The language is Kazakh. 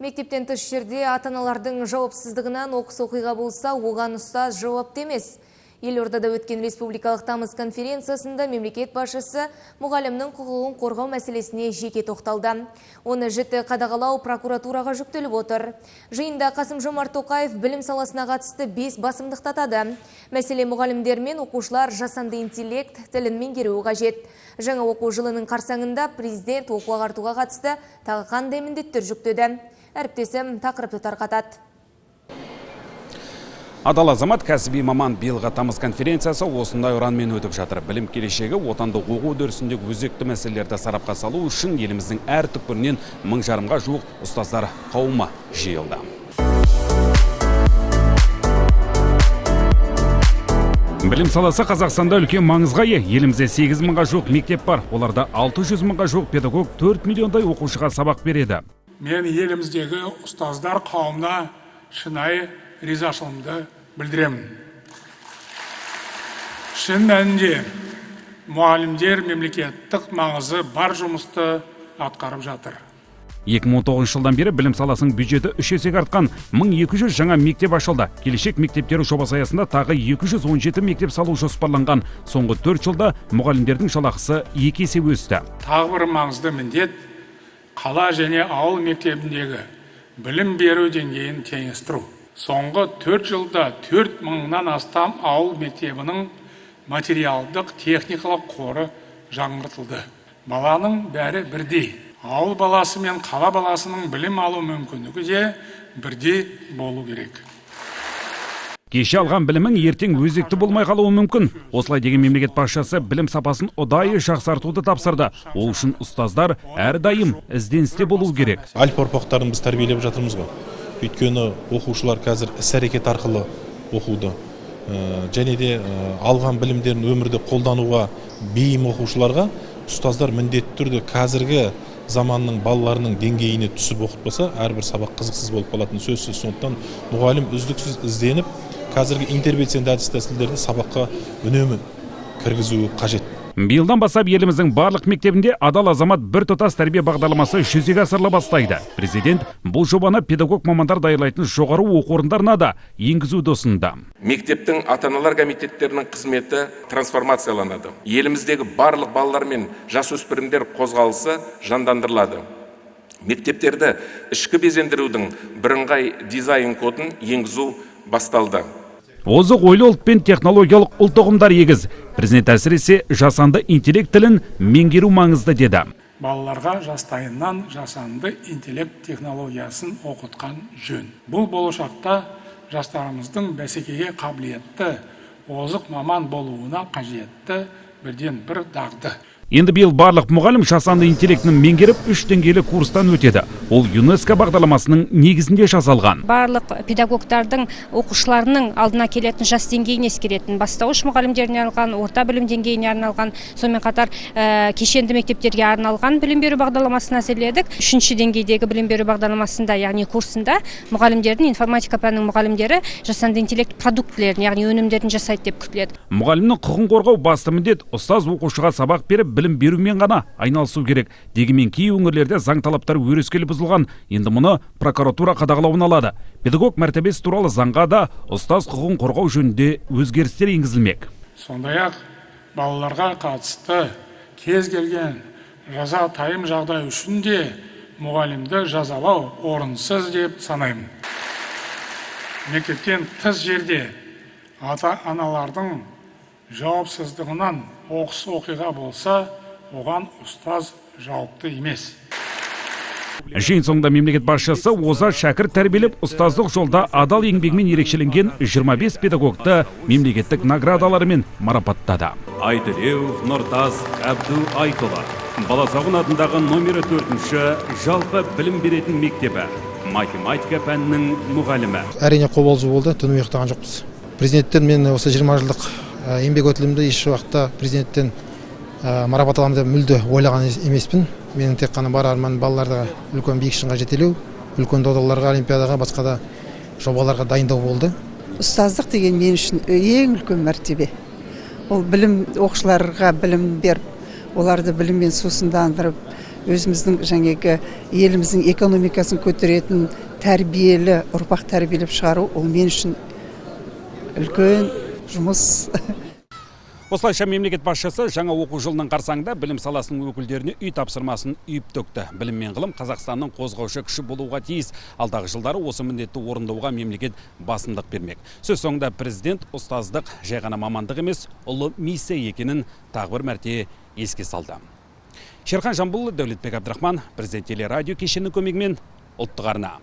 Мектептен тыс жерде ата-аналардың жауапсыздығынан оқыс оқиға болса, оған ұстаз жауапты емес. Елордада өткен республикалық тамыз конференциясында мемлекет басшысы мұғалімнің құқығын қорғау мәселесіне жеке тоқталды. Оны жіті қадағалау прокуратураға жүктеліп отыр. Жиында Қасым-Жомарт Тоқаев білім саласына қатысты 5 басымдықты атады. Мәселе мұғалімдер мен оқушылар жасанды интеллект тілін меңгеруі қажет. Жаңа оқу жылының қарсаңында президент оқу ағартуға қатысты тағы қандай міндеттер жүктеді. Әріптесім тақырыпты тарқатады. Адал азамат кәсіби маман биылғы тамыз конференциясы осындай ұранмен өтіп жатыр. Білім келешегі отандық оқу үдерісіндегі өзекті мәселелерді сарапқа салу үшін еліміздің әр түкпірінен 1000-ға жуық ұстаздар қауымы жиылды. Білім саласы Қазақстанда үлкен маңызға ие. Елімізде 8000-ға жуық мектеп бар. Оларда 600-ға жуық педагог 4 миллиондай оқушыға сабақ береді. Мен еліміздегі ұстаздар қауымына шынайы ризашылығымды білдіремін. Шын мәнінде мұғалімдер мемлекеттік маңызы бар жұмысты атқарып жатыр. 2019 жылдан бері білім саласының бюджеті 3 есеге артқан, 1200 жаңа мектеп ашылды. Келешек мектептері жобасы аясында тағы 217 мектеп салу жоспарланған. Соңғы 4 жылда мұғалімдердің жалақысы 2 есе өсті. Тағы бір маңызды міндет қала және ауыл мектебіндегі білім беру деңгейін теңестіру. Соңғы 4 жылда 4000-нан астам ауыл мектебінің материалдық техникалық қоры жаңғыртылды. Баланың бәрі бірдей. Ауыл баласы мен қала баласының білім алу мүмкіндігі де бірдей болу керек. Кеше алған білімің ертең өзекті болмай қалуы мүмкін. Осылай деген мемлекет басшысы білім сапасын ұдайы жақсартуды тапсырды. Ол үшін ұстаздар әрдайым ізденісте болу керек. Алып ұрпақтарын біз тәрбиелеп жатырмыз ғой. Өйткені оқушылар қазір іс-әрекет арқылы оқуды. Және де алған білімдерін өмірде қолдануға бейім оқушыларға ұстаздар міндетті түрде қазіргі заманның балаларының деңгейіне түсіп оқытпаса, әрбір сабақ қызықсыз болып қалатын сөзсіз. Сондықтан мұғалім үздіксіз ізденіп, қазіргі интербелсенді әдіс-тәсілдерді сабаққа үнемі кіргізуі қажет. Биылдан бастап еліміздің барлық мектебінде адал азамат бір тұтас тәрбие бағдарламасы жүзеге асырыла бастайды. Президент бұл жобаны педагог мамандар даярлайтын жоғары оқу орындарына да енгізуді ұсынды. Мектептің ата-аналар комитеттерінің қызметі трансформацияланады. Еліміздегі барлық балалар мен жасөспірімдер қозғалысы жандандырылады. Мектептерді ішкі безендірудің бірыңғай дизайн кодын енгізу басталды. Озық ойлы ұлт пен технологиялық ұлт ұғымдар егіз. Президент әсіресе жасанды интеллект тілін меңгеру маңызды деді. Балаларға жастайынан жасанды интеллект технологиясын оқытқан жөн. Бұл болашақта жастарымыздың бәсекеге қабілетті, озық маман болуына қажетті бірден бір дағды. Енді биыл барлық мұғалім жасанды интеллектінің меңгеріп 3 деңгейлі курстан өтеді. Ол ЮНЕСКО бағдарламасының негізінде жасалған. Барлық педагогтардың оқушыларының алдына келетін жас деңгейін ескеретін, бастауыш мұғалімдеріне арналған, орта білім деңгейіне арналған, сонымен қатар кешенді мектептерге арналған білім беру бағдарламасын әзірледік. 3-ші деңгейдегі білім беру бағдарламасында, яғни курсында мұғалімдердің, информатика пәнінің мұғалімдері жасанды интеллект продуктілерін, яғни өнімдерін жасайды деп күтіледі. Мұғалімнің құқығын қорғау басты міндет. Ұстаз оқушыға сабақ беріп білім берумен ғана айналысу керек. Дегенмен кей өңірлерде заң талаптары өрескел бұзылған. Енді мұны прокуратура қадағалауына алады. Педагог мәртебесі туралы заңға да ұстаз құқығын қорғау жөнінде өзгерістер енгізілмек. Сондай-ақ балаларға қатысты кез келген жаза тайым жағдай үшін де мұғалімді жазалау орынсыз деп санаймын. Мектептен тыс жерде ата-аналардың жауапсыздығынан оқыс оқиға болса, оған ұстаз жауапты емес. Жиын соңында мемлекет басшысы озат шәкірт тәрбиелеп, ұстаздық жолда адал еңбегімен ерекшеленген 25 педагогты мемлекеттік наградаларымен марапаттады. Айтілеу Нұртас Әбду Айтұлы, Баласағұн атындағы номері 4-ші жалпы білім беретін мектебі, математика пәнінің мұғалімі. Әрине қобалжу болды, түні ұйықтаған жоқпыз. Президенттен мен осы 20 жылдық еңбек өтілімді еш уақытта президенттен марапат аламын деп мүлде ойлаған емеспін. Менің тек қана бар арман балаларды үлкен биік шыңға жетелеу, үлкен додаларға, олимпиадаға, басқа да жобаларға дайындау болды. Ұстаздық деген мен үшін ең үлкен мәртебе. Ол білім оқушыларға білім беріп, оларды біліммен сусындандырып, өзіміздің жаңағы еліміздің экономикасын көтеретін тәрбиелі ұрпақ тәрбиелеп шығару, ол мен үшін үлкен жұмыс. Осылайша мемлекет басшысы жаңа оқу жылының қарсаңында білім саласының өкілдеріне үй тапсырмасын үйіп төкті. Білім мен ғылым Қазақстанның қозғаушы күші болуға тиіс. Алдағы жылдары осы міндетті орындауға мемлекет басымдық бермек. Сөз соңында президент ұстаздық жай ғана мамандық емес, ұлы миссия екенін тағы бір мәрте еске салды. Шерхан Жамбыл, Дәулетбек Абдрахман, президент телерадио кешенінің көмегімен ұлттық арна.